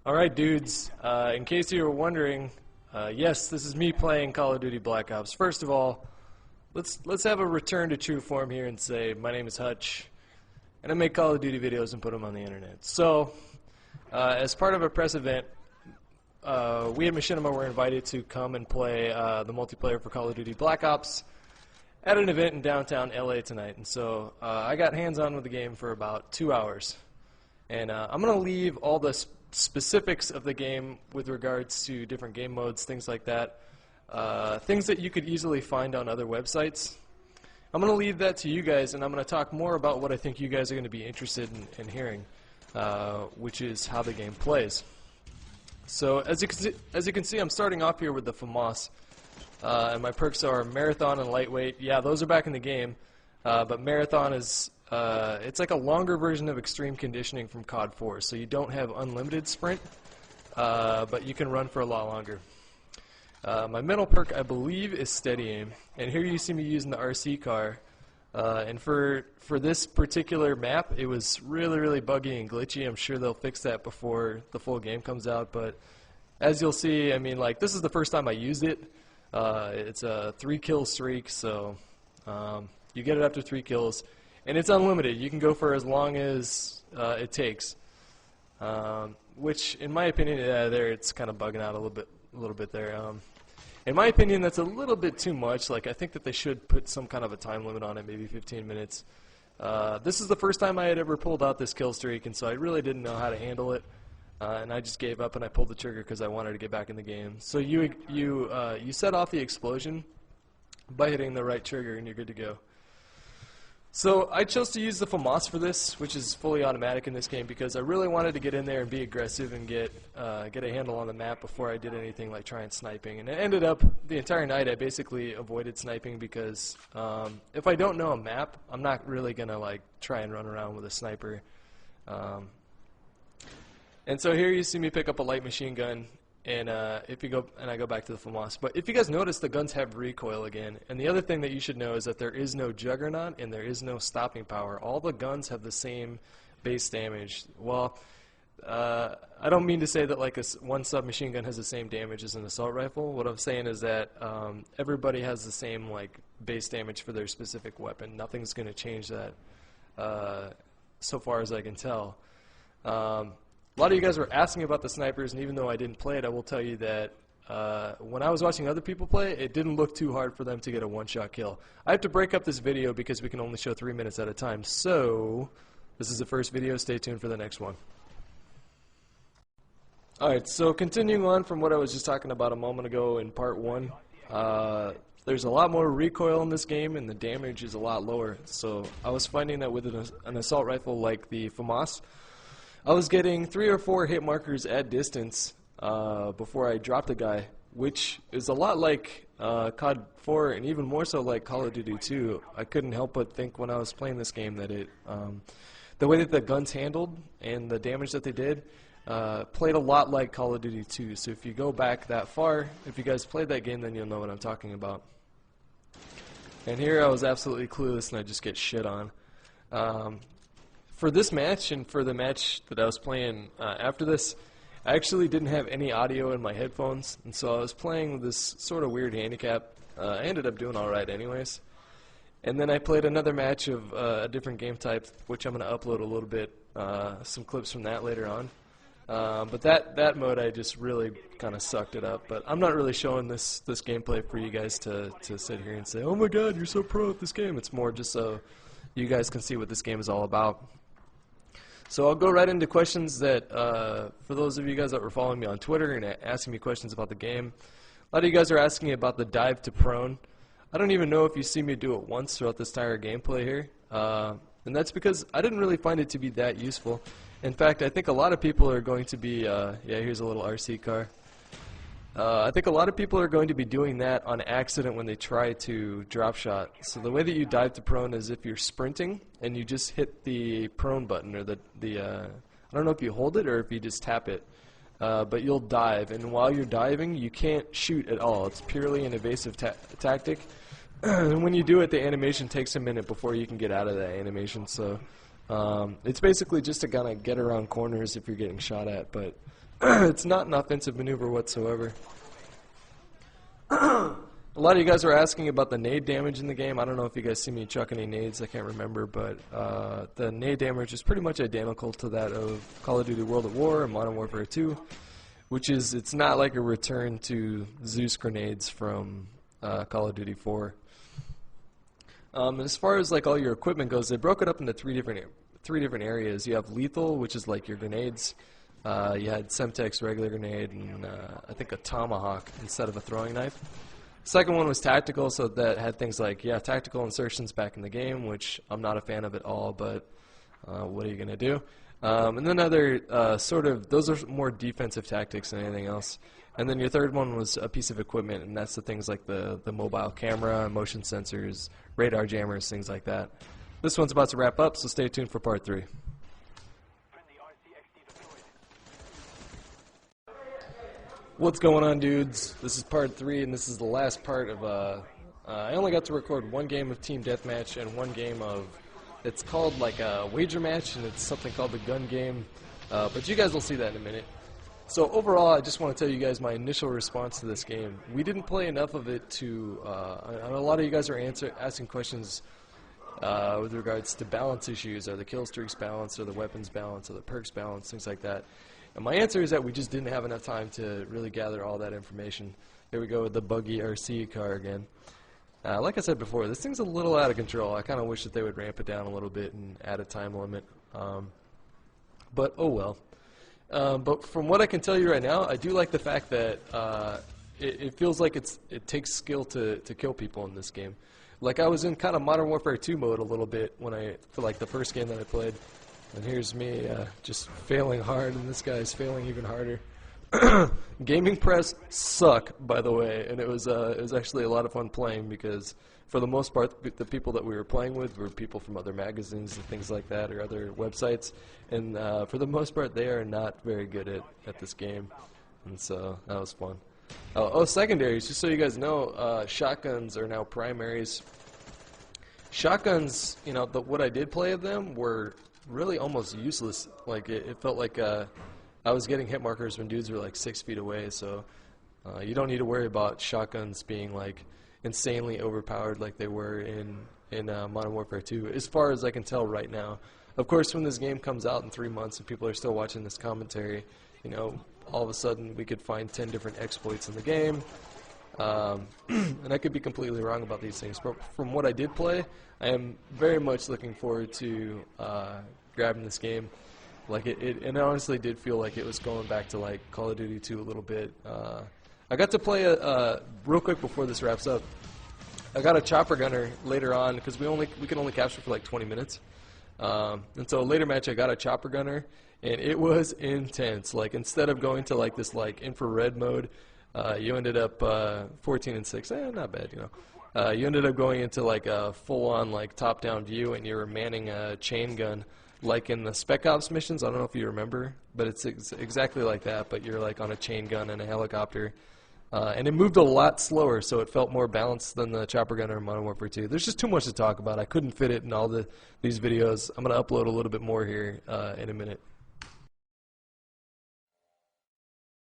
Alright dudes, in case you were wondering, yes, this is me playing Call of Duty Black Ops. First of all, let's have a return to true form here and say, my name is Hutch, and I make Call of Duty videos and put them on the internet. So, as part of a press event, we at Machinima were invited to come and play the multiplayer for Call of Duty Black Ops at an event in downtown LA tonight. And so, I got hands-on with the game for about 2 hours. And I'm going to leave all the specifics of the game with regards to different game modes, things like that, things that you could easily find on other websites. I'm going to leave that to you guys, and I'm going to talk more about what I think you guys are going to be interested in hearing, which is how the game plays. So as you can see, I'm starting off here with the FAMAS, and my perks are Marathon and Lightweight. Yeah, those are back in the game, but Marathon is it's like a longer version of extreme conditioning from COD 4, so you don't have unlimited sprint, but you can run for a lot longer. My middle perk, I believe, is Steady Aim, and here you see me using the RC car, and for this particular map, it was really buggy and glitchy. I'm sure they'll fix that before the full game comes out, but as you'll see, I mean, like, this is the first time I used it. It's a 3-kill streak, so you get it after 3 kills. And it's unlimited. You can go for as long as it takes, which, in my opinion, there it's kind of bugging out a little bit there. In my opinion, that's a little bit too much. Like, I think that they should put some kind of a time limit on it, maybe 15 minutes. This is the first time I had ever pulled out this kill streak, and so I really didn't know how to handle it, and I just gave up and I pulled the trigger because I wanted to get back in the game. So you set off the explosion by hitting the right trigger, and you're good to go. So I chose to use the FAMAS for this, which is fully automatic in this game, because I really wanted to get in there and be aggressive and get a handle on the map before I did anything like trying sniping. And it ended up, the entire night I basically avoided sniping because if I don't know a map, I'm not really going to like try and run around with a sniper. And so here you see me pick up a light machine gun, and I go back to the FAMAS. But if you guys notice, the guns have recoil again. And the other thing that you should know is that there is no juggernaut and there is no stopping power. All the guns have the same base damage. Well, I don't mean to say that like one submachine gun has the same damage as an assault rifle. What I'm saying is that everybody has the same like base damage for their specific weapon. Nothing's going to change that so far as I can tell. A lot of you guys were asking about the snipers, and even though I didn't play it, I will tell you that when I was watching other people play, it didn't look too hard for them to get a one-shot kill. I have to break up this video because we can only show 3 minutes at a time, so this is the first video. Stay tuned for the next one. Alright, so continuing on from what I was just talking about a moment ago in part 1, there's a lot more recoil in this game, and the damage is a lot lower. So I was finding that with an assault rifle like the FAMAS, I was getting 3 or 4 hit markers at distance before I dropped a guy, which is a lot like COD 4 and even more so like Call of Duty 2. I couldn't help but think when I was playing this game that the way that the guns handled and the damage that they did played a lot like Call of Duty 2. So if you go back that far, if you guys played that game, then you'll know what I'm talking about. And here I was absolutely clueless and I just get shit on. For this match and for the match that I was playing after this, I actually didn't have any audio in my headphones, and so I was playing with this sort of weird handicap. I ended up doing alright anyways. And then I played another match of a different game type, which I'm going to upload a little bit, some clips from that later on. But that mode, I just really kind of sucked it up. But I'm not really showing this gameplay for you guys to sit here and say, oh my god, you're so pro at this game. It's more just so you guys can see what this game is all about. So I'll go right into questions that, for those of you guys that were following me on Twitter and asking me questions about the game, a lot of you guys are asking about the dive to prone. I don't even know if you see me do it once throughout this entire gameplay here, and that's because I didn't really find it to be that useful. In fact, I think a lot of people are going to be, yeah, here's a little RC car. I think a lot of people are going to be doing that on accident when they try to drop shot. So the way that you dive to prone is if you're sprinting and you just hit the prone button, or I don't know if you hold it or if you just tap it, but you'll dive. And while you're diving, you can't shoot at all. It's purely an evasive tactic. And when you do it, the animation takes a minute before you can get out of that animation. So It's basically just to kind of get around corners if you're getting shot at, but it's not an offensive maneuver whatsoever. A lot of you guys were asking about the nade damage in the game. I don't know if you guys see me chuck any nades, I can't remember, but the nade damage is pretty much identical to that of Call of Duty World at War and Modern Warfare 2, which is, it's not like a return to Zeus grenades from Call of Duty 4. As far as like all your equipment goes, they broke it up into three different areas. You have lethal, which is like your grenades. You had Semtex regular grenade and I think a tomahawk instead of a throwing knife. Second one was tactical, so that had things like, tactical insertions back in the game, which I'm not a fan of at all, but what are you going to do? And then other those are more defensive tactics than anything else. And then your third one was a piece of equipment, and that's the things like the mobile camera, motion sensors, radar jammers, things like that. This one's about to wrap up, so stay tuned for part 3. What's going on, dudes? This is part 3, and this is the last part of, I only got to record one game of Team Deathmatch and one game of, it's called like a wager match, and it's something called the gun game, but you guys will see that in a minute. So overall, I just want to tell you guys my initial response to this game. We didn't play enough of it to, a lot of you guys are asking questions with regards to balance issues. Are the kill streaks balanced, or the weapons balanced, or the perks balanced, things like that. And my answer is that we just didn't have enough time to really gather all that information. Here we go with the buggy RC car again. Like I said before, this thing's a little out of control. I kind of wish that they would ramp it down a little bit and add a time limit. But oh well. But from what I can tell you right now, I do like the fact that it feels like it takes skill to kill people in this game. Like I was in kind of Modern Warfare 2 mode a little bit for like the first game that I played. And here's me just failing hard, and this guy's failing even harder. Gaming press suck, by the way, and it was actually a lot of fun playing because for the most part, the people that we were playing with were people from other magazines and things like that, or other websites, and for the most part, they are not very good at this game, and so that was fun. Secondaries, just so you guys know, shotguns are now primaries. Shotguns, you know, what I did play of them were really almost useless. Like it felt like I was getting hit markers when dudes were like 6 feet away, so you don't need to worry about shotguns being like insanely overpowered like they were in Modern Warfare 2, as far as I can tell right now. Of course, when this game comes out in 3 months and people are still watching this commentary, you know, all of a sudden we could find 10 different exploits in the game. And I could be completely wrong about these things, but from what I did play, I am very much looking forward to grabbing this game. Like it honestly did feel like it was going back to like Call of Duty 2 a little bit. I got to play real quick before this wraps up. I got a chopper gunner later on because we can only capture for like 20 minutes. And so later match I got a chopper gunner, and it was intense. Like instead of going to like this like infrared mode, you ended up 14 and 6. Not bad, you know. You ended up going into like a full-on like top-down view, and you were manning a chain gun, like in the Spec Ops missions. I don't know if you remember, but it's exactly like that. But you're like on a chain gun and a helicopter, and it moved a lot slower, so it felt more balanced than the chopper gunner in Modern Warfare 2. There's just too much to talk about. I couldn't fit it in all these videos. I'm gonna upload a little bit more here in a minute.